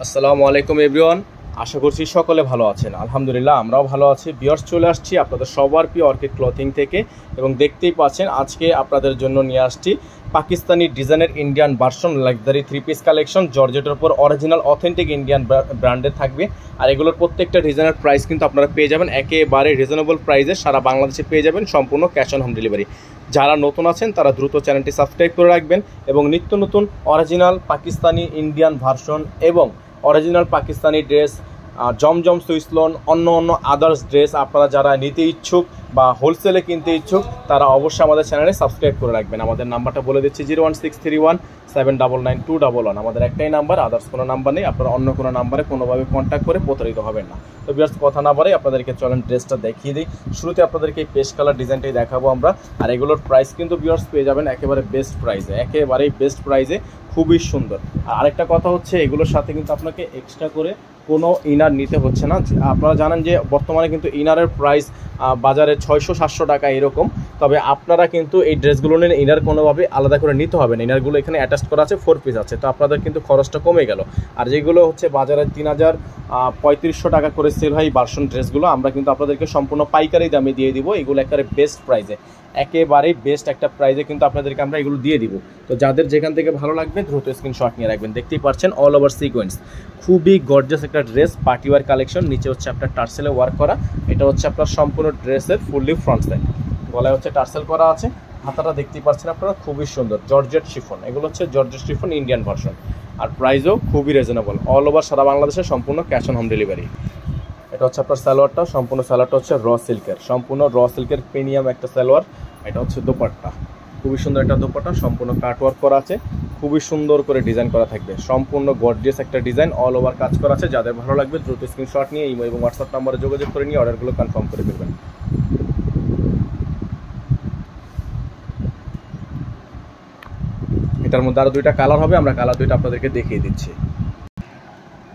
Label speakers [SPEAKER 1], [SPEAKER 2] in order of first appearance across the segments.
[SPEAKER 1] আসসালামু আলাইকুম এভরিওয়ান। আশা করছি সকলে ভালো আছেন। আলহামদুলিল্লাহ আমরাও ভালো আছি। ভিউয়ার্স, চলে আসছি আপনাদের সবার প্রিয় অর্কিড ক্লথিং থেকে এবং দেখতেই পাচ্ছেন আজকে আপনাদের জন্য নিয়ে আসছি পাকিস্তানি ডিজাইনের Indian version luxury 3 piece collection. জর্জেটের উপর অরিজিনাল অথেন্টিক ইন্ডিয়ান ব্র্যান্ডের থাকবে। আর এগুলোর প্রত্যেকটা ডিজাইনের প্রাইস কিন্তু আপনারা পেয়ে যাবেন একেবারে রিজনেবল প্রাইসে, সারা বাংলাদেশে পেয়ে যাবেন, সম্পূর্ণ ক্যাশ অন হোম ডেলিভারি। যারা নতুন আছেন তারা দ্রুত চ্যানেলটি সাবস্ক্রাইব করে রাখবেন এবং নিত্য নতুন অরিজিনাল পাকিস্তানি ইন্ডিয়ান ভার্সন এবং অরিজিনাল পাকিস্তানি ড্রেস, জমজম সুইসলন, অন্য আদার্স ড্রেস আপনারা যারা নিতে ইচ্ছুক বা হোলসেলে কিনতে ইচ্ছুক তারা অবশ্যই আমাদের চ্যানেলে সাবস্ক্রাইব করে রাখবেন। আমাদের নাম্বারটা বলে দিচ্ছি 01631799211। আমাদের একটাই নাম্বার, আদার্স কোনো নাম্বার নেই। আপনারা অন্য কোনো নাম্বারে কোনোভাবে কন্ট্যাক্ট করে প্রতারিত হবেন না। তো ভিউয়ার্স, কথা না বাড়াই আপনাদেরকে চলেন ড্রেসটা দেখিয়ে দিই। শুরুতে আপনাদেরকে এই পেস্ট কালার ডিজাইনটাই দেখাবো আমরা। আর এগুলোর প্রাইস কিন্তু ভিউয়ার্স পেয়ে যাবেন একেবারে বেস্ট প্রাইসে, একেবারেই বেস্ট প্রাইসে, খুবই সুন্দর। আর আরেকটা কথা হচ্ছে এগুলোর সাথে কিন্তু আপনাকে এক্সট্রা করে কোনো ইনার নিতে হচ্ছে না। আপনারা জানেন যে বর্তমানে কিন্তু ইনারের প্রাইস বাজারে 600-700 টাকা এরকম। তবে আপনারা কিন্তু এই ড্রেসগুলো নিয়ে ইনার কোনোভাবে আলাদা করে নিতে হবে না। ইনারগুলো এখানে অ্যাটাচ করা আছে, 4 পিস আছে, তো আপনাদের কিন্তু খরচটা কমে গেল। আর যেগুলো হচ্ছে বাজারে 3000-3500 টাকা করে সেল হয় ভার্সন ড্রেসগুলো, আমরা কিন্তু আপনাদেরকে সম্পূর্ণ পাইকারি দামে দিয়ে দিব। এগুলো একেবারে বেস্ট প্রাইসে, একেবারেই বেস্ট একটা প্রাইসে কিন্তু আপনাদেরকে আমরা এগুলো দিয়ে দিব। তো যাদের যেখান থেকে ভালো লাগবে দ্রুত স্ক্রিনশট নিয়ে রাখবেন। দেখতেই পাচ্ছেন অল ওভার সিকোয়েন্স, খুবই গর্জিয়াস একটা ড্রেস, পার্টি ওয়ার কালেকশন। নিচে হচ্ছে আপনার টার্সেলে ওয়ার্ক করা, এটা হচ্ছে আপনার সম্পূর্ণ ড্রেসের ফুললি ফ্রন্ট সাইড। গলায় হচ্ছে টার্সেল করা আছে, হাতাটা দেখতেই পাচ্ছেন আপনারা, খুবই সুন্দর জর্জেট শিফন। এগুলো হচ্ছে জর্জেট শিফন ইন্ডিয়ান ভার্সন। আর প্রাইসও খুবই রিজনেবল, অল ওভার সারা বাংলাদেশে সম্পূর্ণ ক্যাশ অন হোম ডেলিভারি। এটা হচ্ছে আপনার সালোয়ারটা, সম্পূর্ণ সালোয়ারটা হচ্ছে র সিল্কের, সম্পূর্ণ র সিল্কের প্রিমিয়াম একটা সালোয়ার। এটা হচ্ছে দোপাট্টা, খুবই সুন্দর একটা দোপাট্টা, সম্পূর্ণ কাট ওয়ার্ক করা আছে, খুবই সুন্দর করে ডিজাইন করা থাকবে, সম্পূর্ণ গর্জিয়াস একটা ডিজাইন, অল ওভার কাজ করা আছে। যাদের ভালো লাগবে দ্রুত স্ক্রিনশট নিয়ে ইমো এবং হোয়াটসঅ্যাপ নাম্বারে যোগাযোগ করে নিয়ে অর্ডারগুলো কনফার্ম করে ফেলবেন। এটার মধ্যে আরও 2টা কালার হবে, আমরা কালার 2টা আপনাদেরকে দেখিয়ে দিচ্ছি।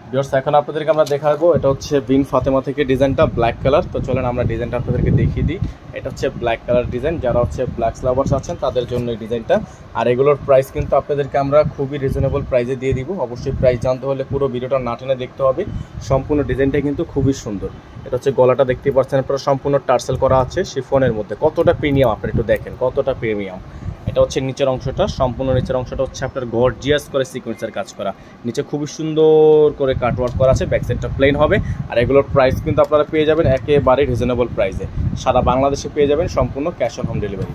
[SPEAKER 1] ভিউয়ার্স, এখন আপনাদেরকে আমরা দেখাবো, এটা হচ্ছে বিন ফাতেমা থেকে ডিজাইনটা, ব্ল্যাক কালার। তো চলেন আমরা ডিজাইনটা আপনাদেরকে দেখিয়ে দিই। এটা হচ্ছে ব্ল্যাক কালার ডিজাইন, যারা হচ্ছে ব্ল্যাক লাভার্স আছেন তাদের জন্য এই ডিজাইনটা। আর এগুলোর প্রাইস কিন্তু আপনাদেরকে আমরা খুবই রিজনেবল প্রাইসে দিয়ে দিব। অবশ্যই প্রাইস জানতে হলে পুরো ভিডিওটা না টেনে দেখতে হবে। সম্পূর্ণ ডিজাইনটা কিন্তু খুবই সুন্দর। এটা হচ্ছে গলাটা দেখতে পাচ্ছেন আপনারা, সম্পূর্ণ টার্সেল করা আছে শিফনের মধ্যে, কতটা প্রিমিয়াম আপনারা একটু দেখেন, কতটা প্রিমিয়াম। এটা হচ্ছে নিচের অংশটা, সম্পূর্ণ নিচের অংশটা হচ্ছে আপনার গর্জিয়াস করে সিকোয়েন্সের কাজ করা, নিচে খুবই সুন্দর করে কাটওয়ার্ক করা আছে, ব্যাক সাইডটা প্লেন হবে। আর এগুলোর প্রাইস কিন্তু আপনারা পেয়ে যাবেন একেবারে রিজনেবল প্রাইসে, সারা বাংলাদেশে পেয়ে যাবেন সম্পূর্ণ ক্যাশ অন হোম ডেলিভারি।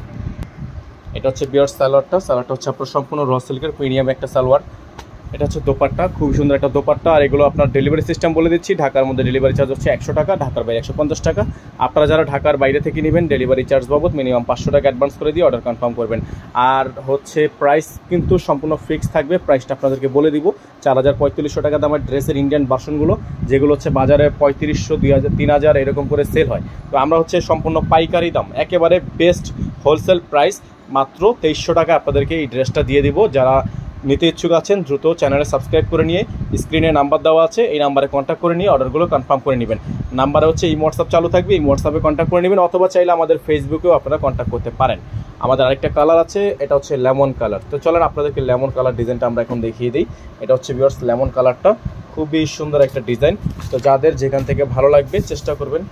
[SPEAKER 1] এটা হচ্ছে বিয়ার সালোয়ারটা, সালোয়ারটা হচ্ছে আপনার সম্পূর্ণ র সিল্কের প্রিমিয়াম একটা সালোয়ার। এটা হচ্ছে দোপাট্টা, খুবই সুন্দর একটা দোপাট্টা। আর এগুলো আপনার ডেলিভারি সিস্টেম বলে দিচ্ছি, ঢাকার মধ্যে ডেলিভারি চার্জ হচ্ছে 100 টাকা, ঢাকার বাইরে 150 টাকা। আপনারা যারা ঢাকার বাইরে থেকে নেবেন ডেলিভারি চার্জ বাবদ মিনিমাম 500 টাকা অ্যাডভান্স করে দিয়ে অর্ডার কনফার্ম করবেন। আর হচ্ছে প্রাইস কিন্তু সম্পূর্ণ ফিক্স থাকবে, প্রাইসটা আপনাদেরকে বলে দিব। 4000-4500 টাকা দামের ড্রেসের ইন্ডিয়ান ভার্সনগুলো, যেগুলো হচ্ছে বাজারে 3500, 2000, 3000 এরকম করে সেল হয়। তো আমরা হচ্ছে সম্পূর্ণ পাইকারি দাম, একেবারে বেস্ট হোলসেল প্রাইস, মাত্র 2300 টাকা আপনাদেরকে এই ড্রেসটা দিয়ে দিব। যারা নিতে ইচ্ছুক আছেন দ্রুত চ্যানেলে সাবস্ক্রাইব করে নিয়ে স্ক্রিনে নাম্বার দেওয়া আছে, এই নাম্বারে কন্ট্যাক্ট করে নিয়ে অর্ডারগুলো কনফার্ম করে নেবেন। নাম্বারে হচ্ছে এই হোয়াটসঅ্যাপ চালু থাকবে, এই হোয়াটসঅ্যাপে কন্ট্যাক্ট করে নেবেন, অথবা চাইলে আমাদের ফেসবুকেও আপনারা কন্ট্যাক্ট করতে পারেন। আমাদের আরেকটা কালার আছে, এটা হচ্ছে লেমন কালার। তো চলেন আপনাদেরকে লেমন কালার ডিজাইনটা আমরা এখন দেখিয়ে দিই। এটা হচ্ছে ভিউয়ার্স লেমন কালারটা, খুবই সুন্দর একটা ডিজাইন। তো যাদের যেখান থেকে ভালো লাগবে চেষ্টা করবেন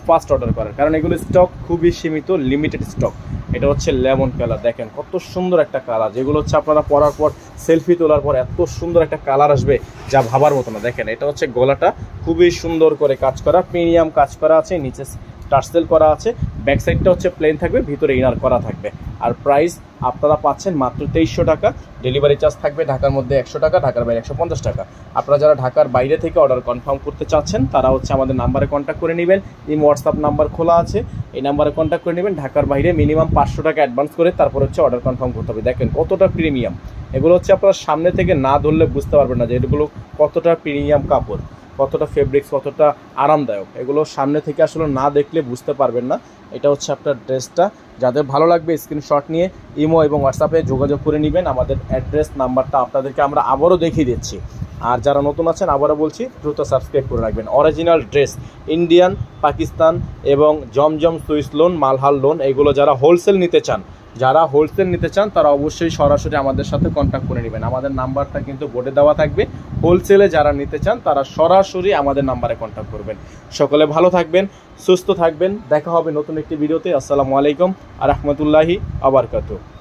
[SPEAKER 1] ফার্স্ট অর্ডার করার, কারণ এগুলো স্টক খুবই সীমিত, লিমিটেড স্টক। এটা হচ্ছে লেমন কালার, দেখেন কত সুন্দর একটা কালার, যেগুলো হচ্ছে আপনারা পরার পর সেলফি তোলার পর এত সুন্দর একটা কালার আসবে যা ভাবার মতো না। দেখেন এটা হচ্ছে গলাটা, খুবই সুন্দর করে কাজ করা, প্রিমিয়াম কাজ করা আছে, নিচে টার্সেল করা আছে, ব্যাক সাইডটা হচ্ছে প্লেন থাকবে, ভিতরে ইনার করা থাকবে। আর প্রাইস আপনারা পাচ্ছেন মাত্র 2300 টাকা, ডেলিভারি চার্জ থাকবে ঢাকার মধ্যে 100 টাকা, ঢাকার বাইরে 150 টাকা। আপনারা যারা ঢাকার বাইরে থেকে অর্ডার কনফার্ম করতে চাচ্ছেন তারা হচ্ছে আমাদের নাম্বারে কন্ট্যাক্ট করে নেবেন, এই হোয়াটসঅ্যাপ নাম্বার খোলা আছে, এই নাম্বারে কন্ট্যাক্ট করে নেবেন। ঢাকার বাইরে মিনিমাম 500 টাকা অ্যাডভান্স করে তারপর হচ্ছে অর্ডার কনফার্ম করতে হবে। দেখেন কতটা প্রিমিয়াম, এগুলো হচ্ছে আপনারা সামনে থেকে না ধরলে বুঝতে পারবেন না যে এগুলো কতটা প্রিমিয়াম কাপড়, কতটা ফেব্রিক্স, কতটা আরামদায়ক। এগুলো সামনে থেকে আসলে না দেখলে বুঝতে পারবেন না। এটা হচ্ছে আপনার ড্রেসটা, যাদের ভালো লাগবে স্ক্রিনশট নিয়ে ইমো এবং হোয়াটসঅ্যাপে যোগাযোগ করে নেবেন। আমাদের অ্যাড্রেস নাম্বারটা আপনাদেরকে আমরা আবারও দেখিয়ে দিচ্ছি। আর যারা নতুন আছেন আবারও বলছি দ্রুত সাবস্ক্রাইব করে রাখবেন। অরিজিনাল ড্রেস ইন্ডিয়ান, পাকিস্তান এবং জমজম, সুইস লোন, মালহার লোন এগুলো যারা হোলসেল নিতে চান তারা অবশ্যই সরাসরি আমাদের সাথে কন্ট্যাক্ট করে নেবেন। আমাদের নাম্বারটা কিন্তু বোর্ডে দেওয়া থাকবে। হোলসেলে যারা নিতে চান তারা সরাসরি আমাদের নাম্বারে কন্ট্যাক্ট করবেন। সকলে ভালো থাকবেন, সুস্থ থাকবেন। দেখা হবে নতুন একটি ভিডিওতে। আসসালামু আলাইকুম ওয়া রাহমাতুল্লাহি ওয়া বারাকাতুহু।